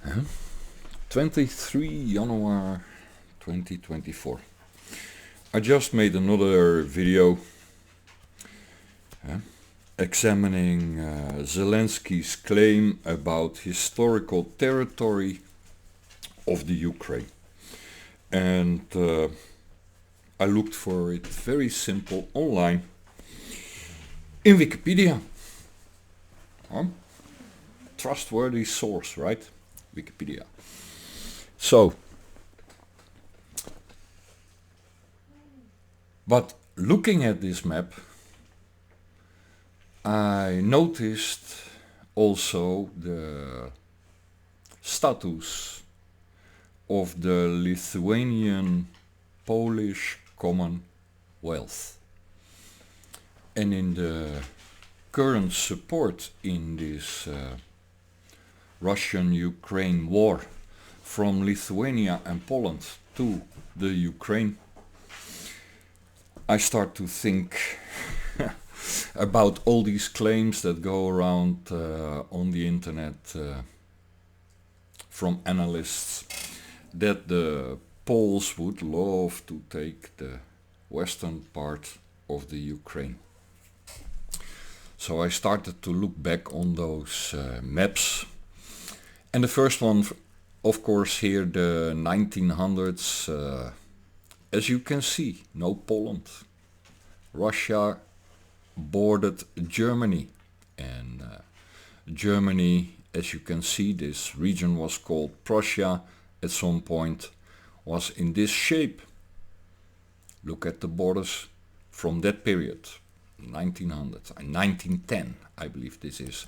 Huh? 23 January 2024. I just made another video examining Zelensky's claim about historical territory of the Ukraine. And I looked for it very simple online in Wikipedia. Trustworthy source, right? Wikipedia. So, but looking at this map, I noticed also the status of the Lithuanian-Polish Commonwealth. And in the current support in this Russian-Ukraine war from Lithuania and Poland to the Ukraine, I start to think about all these claims that go around on the internet from analysts that the Poles would love to take the western part of the Ukraine. So I started to look back on those maps, and the first one, of course, here the 1900s, as you can see, no Poland. Russia bordered Germany, and Germany, as you can see, this region was called Prussia at some point, was in this shape. Look at the borders from that period, 1900 and 1910, I believe this is.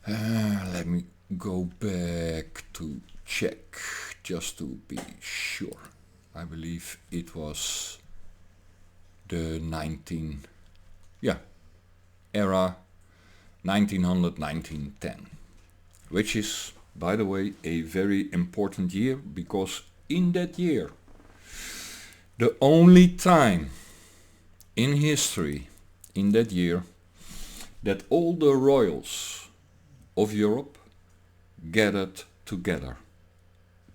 Let me go back to check just to be sure. I believe it was the era 1900-1910, which is, by the way, a very important year, because in that year, the only time in history, in that year, that all the royals of Europe gathered together,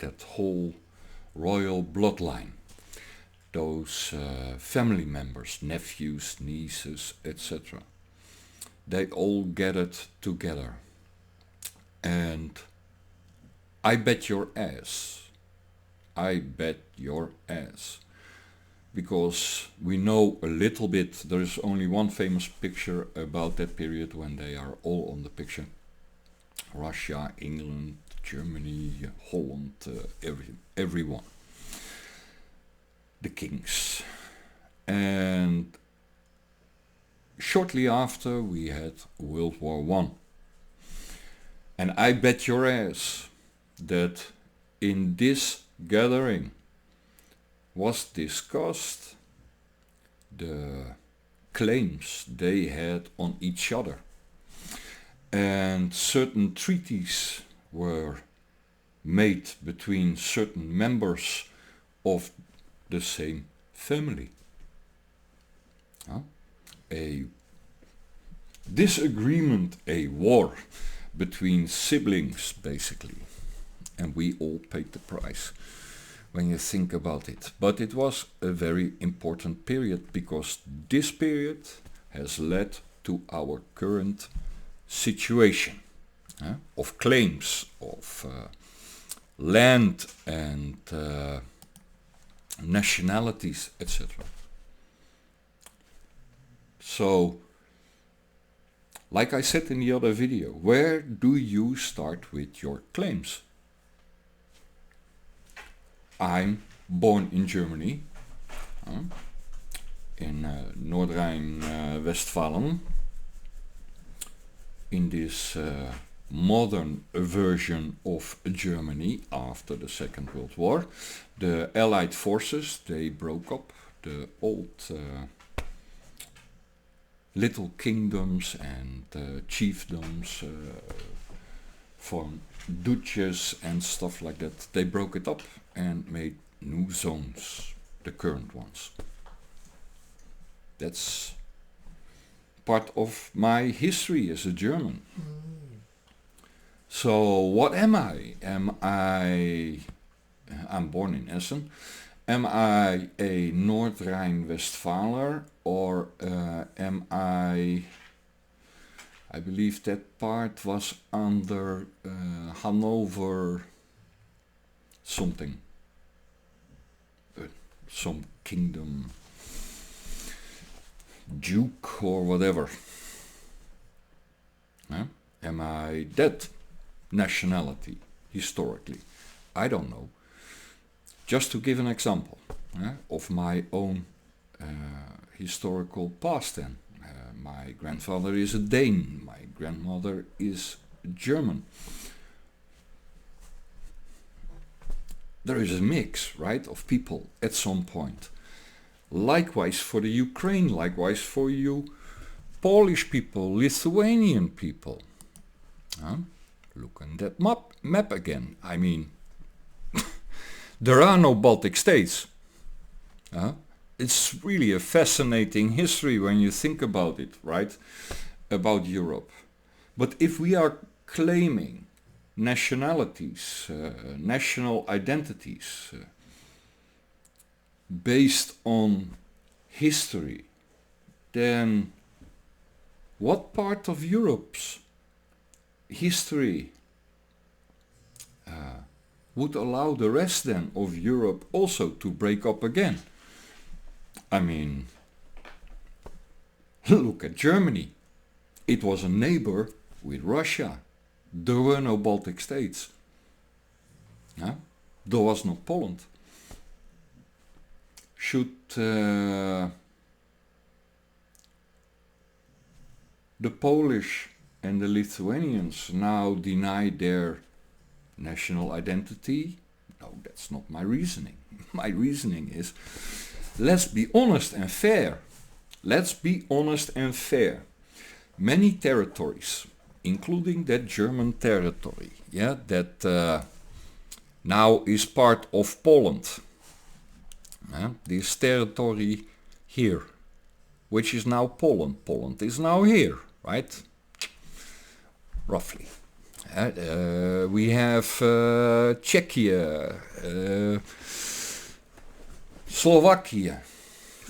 that whole royal bloodline, those family members, nephews, nieces, etc., they all gathered together. And I bet your ass, because we know a little bit, there is only one famous picture about that period when they are all on the picture. Russia, England, Germany, Holland, everyone. The kings. And shortly after we had World War I. And I bet your ass that in this gathering was discussed the claims they had on each other. And certain treaties were made between certain members of the same family. A disagreement, a war between siblings, basically. And we all paid the price when you think about it. But it was a very important period, because this period has led to our current situation of claims, of land and nationalities, etc. So, like I said in the other video, where do you start with your claims? I'm born in Germany, in Noord-Rijn-Westfalen, in this modern version of Germany after the Second World War. The Allied forces, they broke up the old little kingdoms and chiefdoms from duchies and stuff like that. They broke it up and made new zones, the current ones. That's part of my history as a German. So what am I? I'm born in Essen. Am I a North Rhine-Westphaler, or am I believe that part was under Hanover something, some kingdom, duke or whatever. Am I that nationality historically? I don't know. Just to give an example of my own historical past then. My grandfather is a Dane, my grandmother is German. There is a mix, right, of people at some point. Likewise for the Ukraine, likewise for you Polish people, Lithuanian people. Look at that map again. I mean, there are no Baltic states. It's really a fascinating history when you think about it, right? About Europe. But if we are claiming nationalities, national identities, based on history, then what part of Europe's history would allow the rest then of Europe also to break up again? I mean, look at Germany. It was a neighbor with Russia. There were no Baltic states. There was no Poland. Should the Polish and the Lithuanians now deny their national identity? No, that's not my reasoning. My reasoning is, let's be honest and fair. Let's be honest and fair. Many territories, including that German territory, that now is part of Poland. This territory here, which is now Poland. Poland is now here, right? Roughly. We have Czechia, Slovakia.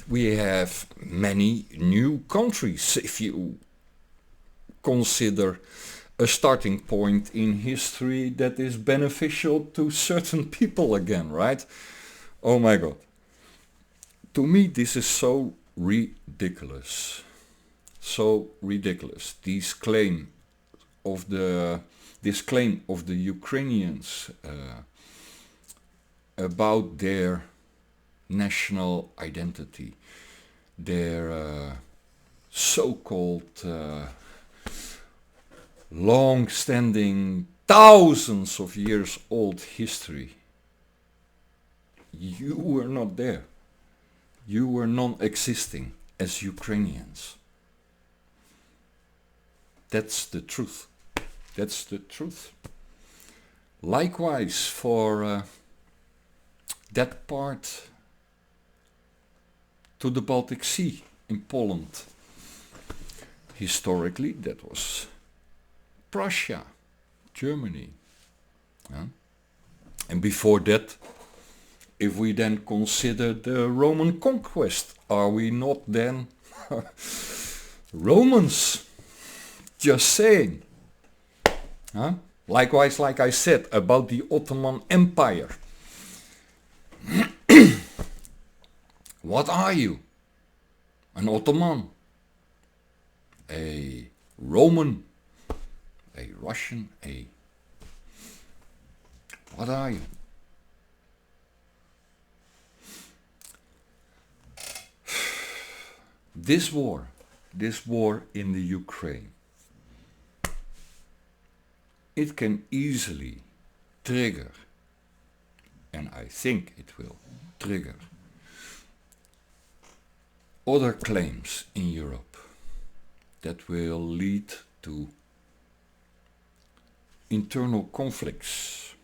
We have many new countries, if you consider a starting point in history that is beneficial to certain people again, right? Oh my God. To me, this is so ridiculous. So ridiculous. This claim of the Ukrainians about their national identity, their so-called long-standing, thousands of years old history. You were not there. You were non-existing as Ukrainians. That's the truth. That's the truth. Likewise for that part to the Baltic Sea in Poland. Historically, that was Prussia, Germany. And before that, if we then consider the Roman conquest, are we not then Romans? Just saying. Likewise, like I said, about the Ottoman Empire. What are you? An Ottoman? A Roman? A Russian? What are you? This war in the Ukraine, it can easily trigger, and I think it will trigger, other claims in Europe that will lead to internal conflicts.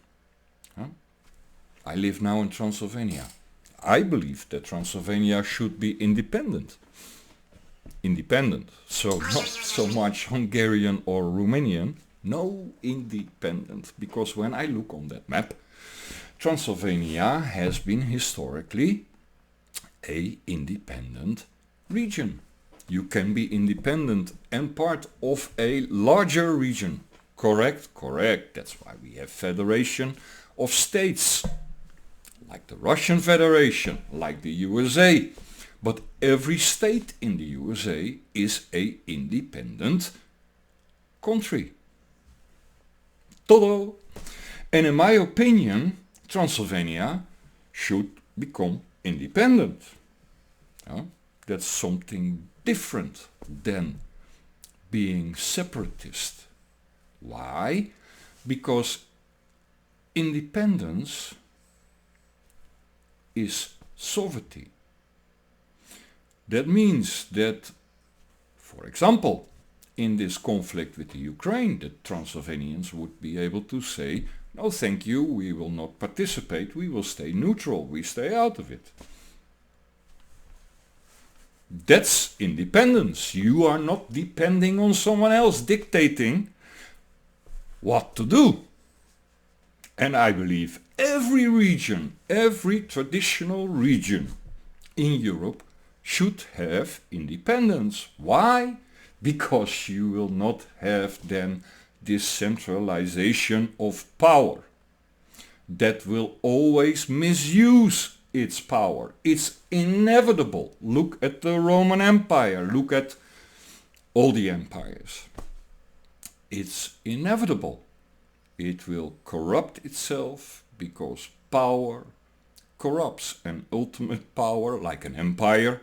I live now in Transylvania. I believe that Transylvania should be independent. independent. So not so much Hungarian or Romanian. No, independent. Because when I look on that map, Transylvania has been historically a independent region. You can be independent and part of a larger region. Correct? Correct. That's why we have federation of states, like the Russian Federation, like the USA. But every state in the USA is a independent country. Todo. And in my opinion, Transylvania should become independent. That's something different than being separatist. Why? Because independence is sovereignty. That means that, for example, in this conflict with the Ukraine, the Transylvanians would be able to say, no thank you, we will not participate, we will stay neutral, we stay out of it. That's independence. You are not depending on someone else dictating what to do. And I believe every region, every traditional region in Europe should have independence. Why? Because you will not have then this centralization of power that will always misuse its power. It's inevitable. Look at the Roman Empire. Look at all the empires. It's inevitable. It will corrupt itself because power corrupts, and ultimate power, like an empire,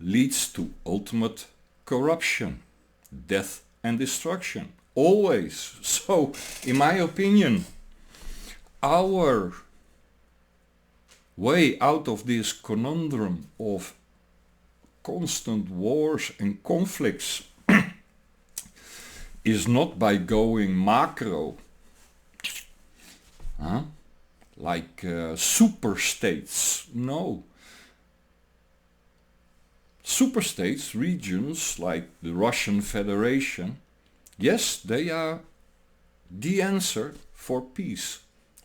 leads to ultimate corruption, death and destruction. Always. So, in my opinion, our way out of this conundrum of constant wars and conflicts is not by going macro, like super states. No. Super states, regions like the Russian Federation, yes, they are the answer for peace.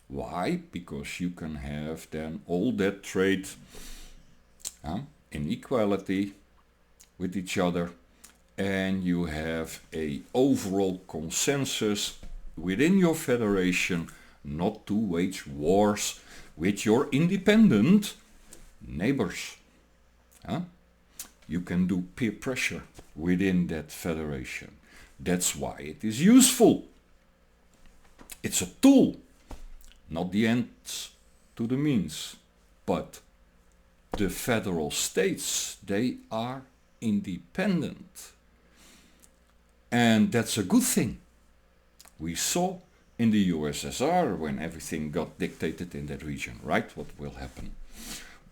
Why? Because you can have then all that trade in equality with each other, and you have a overall consensus within your federation not to wage wars with your independent neighbors. You can do peer pressure within that federation. That's why it is useful. It's a tool, not the ends to the means. But the federal states, they are independent. And that's a good thing. We saw in the USSR when everything got dictated in that region, right? What will happen.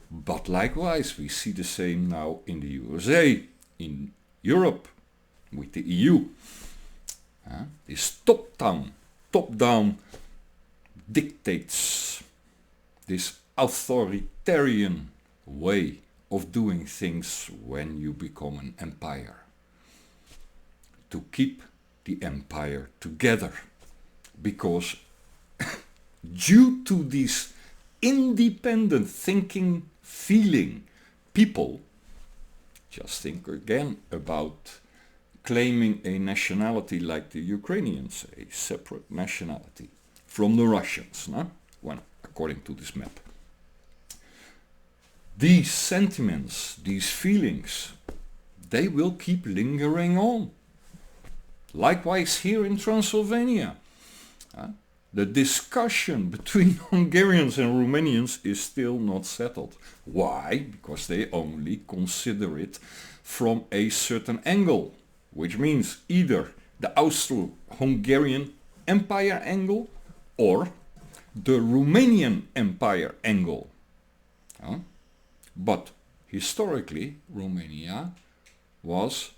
But likewise, we see the same now in the USA, in Europe, with the EU. This top-down dictates, this authoritarian way of doing things when you become an empire. To keep the empire together. Because due to this independent thinking, feeling, people just think again about claiming a nationality like the Ukrainians, a separate nationality from the Russians, when, according to this map. These sentiments, these feelings, they will keep lingering on. Likewise here in Transylvania. The discussion between Hungarians and Romanians is still not settled. Why? Because they only consider it from a certain angle, which means either the Austro-Hungarian Empire angle or the Romanian Empire angle. But historically, Romania was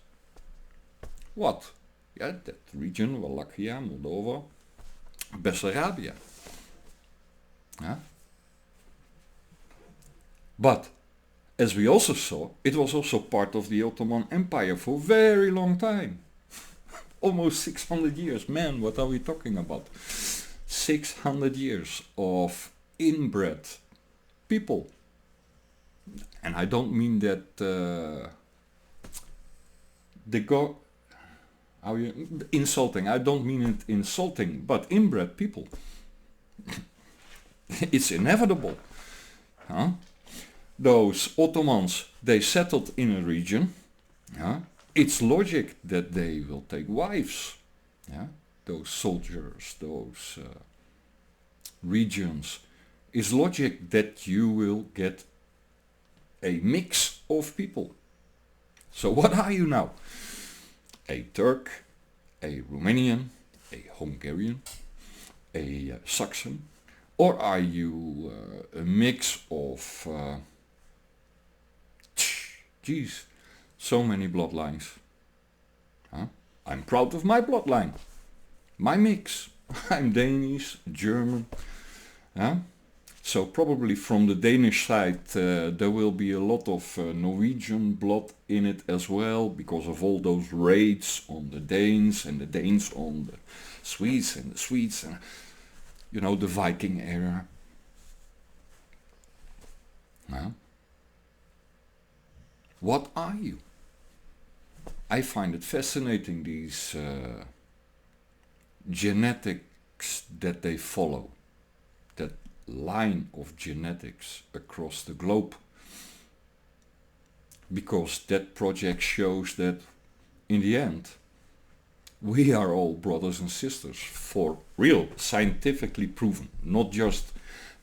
what? That region, Wallachia, Moldova, Bessarabia. But as we also saw, it was also part of the Ottoman Empire for a very long time. Almost 600 years. Man, what are we talking about? 600 years of inbred people. And I don't mean that they go insulting. I don't mean it insulting, but inbred people. It's inevitable. Huh? Those Ottomans, they settled in a region. Yeah? It's logic that they will take wives. Yeah? Those soldiers, those regions. It's logic that you will get a mix of people. So what are you now? A Turk, a Romanian, a Hungarian, a Saxon, or are you a mix of, geez, so many bloodlines? Huh? I'm proud of my bloodline, my mix. I'm Danish, German. Huh? So probably from the Danish side there will be a lot of Norwegian blood in it as well, because of all those raids on the Danes and the Danes on the Swedes and the Swedes and, you know, the Viking era. Well, what are you? I find it fascinating, these genetics that they follow, that line of genetics across the globe, because that project shows that in the end we are all brothers and sisters, for real, scientifically proven, not just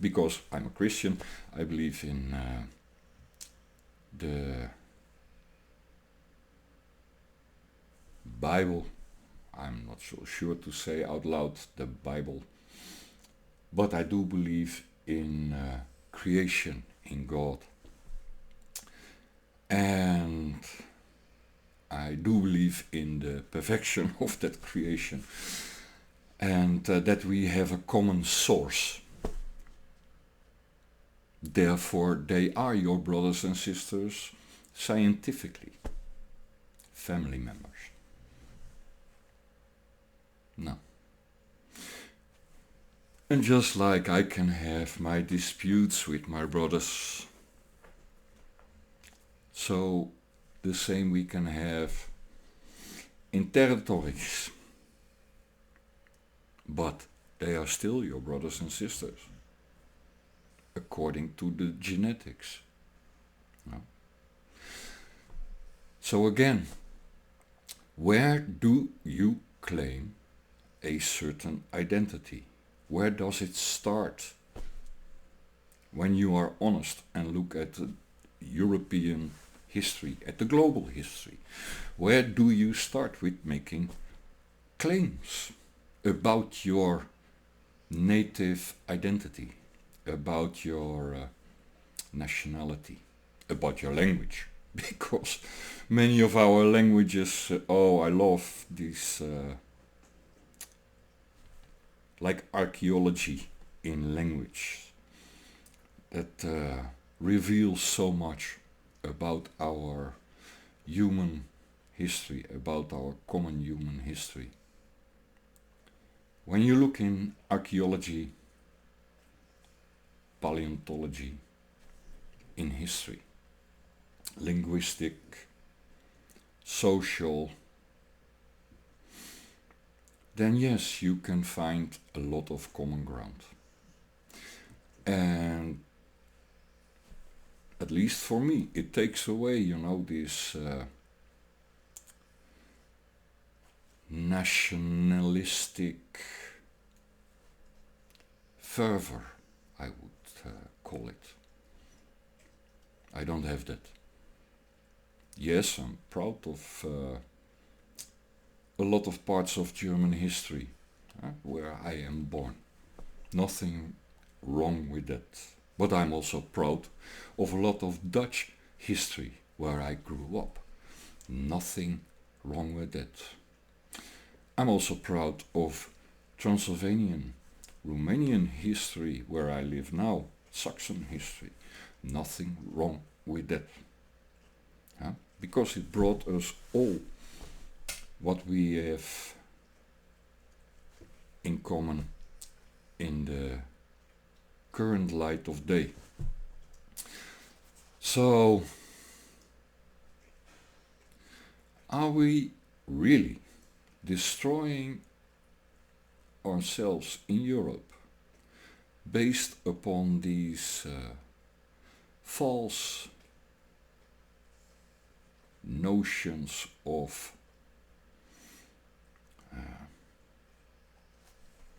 because I'm a Christian. I believe in the Bible. I'm not so sure to say out loud the Bible, but I do believe in creation, in God. And I do believe in the perfection of that creation, and that we have a common source. Therefore, they are your brothers and sisters scientifically, family members. No. And just like I can have my disputes with my brothers, so the same we can have in territories. But they are still your brothers and sisters, according to the genetics. No? So again, where do you claim a certain identity? Where does it start? When you are honest and look at the European history, at the global history, where do you start with making claims about your native identity, about your nationality, about your language? Because many of our languages, I love these like archaeology in language that reveals so much about our human history, about our common human history. When you look in archaeology, paleontology, in history, linguistic, social, then yes, you can find a lot of common ground. And at least for me, it takes away, this nationalistic fervor, I would call it. I don't have that. Yes, I'm proud of a lot of parts of German history where I am born. Nothing wrong with that. But I'm also proud of a lot of Dutch history where I grew up. Nothing wrong with that. I'm also proud of Transylvanian, Romanian history where I live now, Saxon history. Nothing wrong with that. Huh? Because it brought us all what we have in common in the current light of day. So, are we really destroying ourselves in Europe based upon these false notions of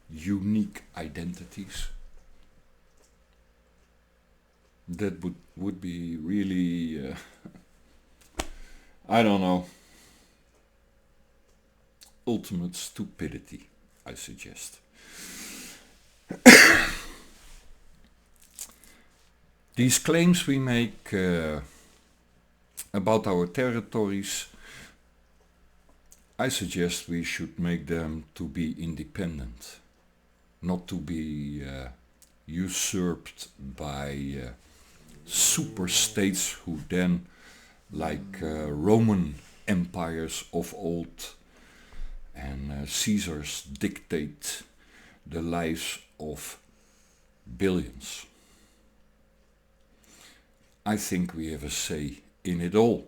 unique identities? That would be really, I don't know, ultimate stupidity, I suggest. These claims we make about our territories, I suggest we should make them to be independent, not to be usurped by super states who then, like Roman empires of old and Caesars, dictate the lives of billions. I think we have a say in it all,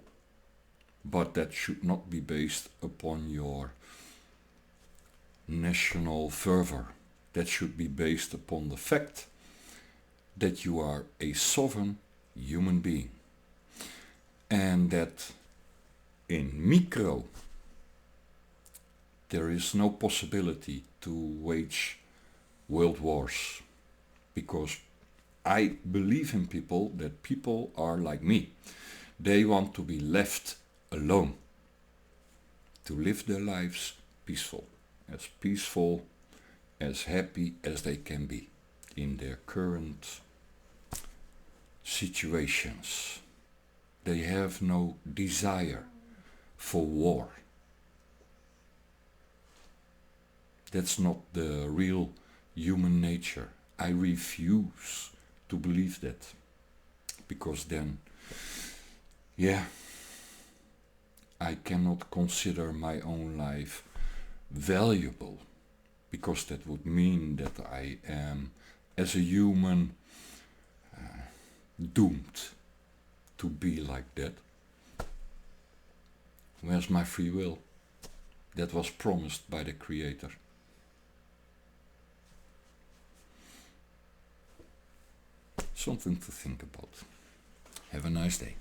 but that should not be based upon your national fervor. That should be based upon the fact that you are a sovereign human being, and that in micro there is no possibility to wage world wars, because I believe in people, that people are like me. They want to be left alone, to live their lives peaceful, as happy as they can be in their current situations. They have no desire for war. That's not the real human nature. I refuse to believe that, because then, I cannot consider my own life valuable, because that would mean that I am, as a human, doomed to be like that. Where's my free will? That was promised by the Creator. Something to think about. Have a nice day.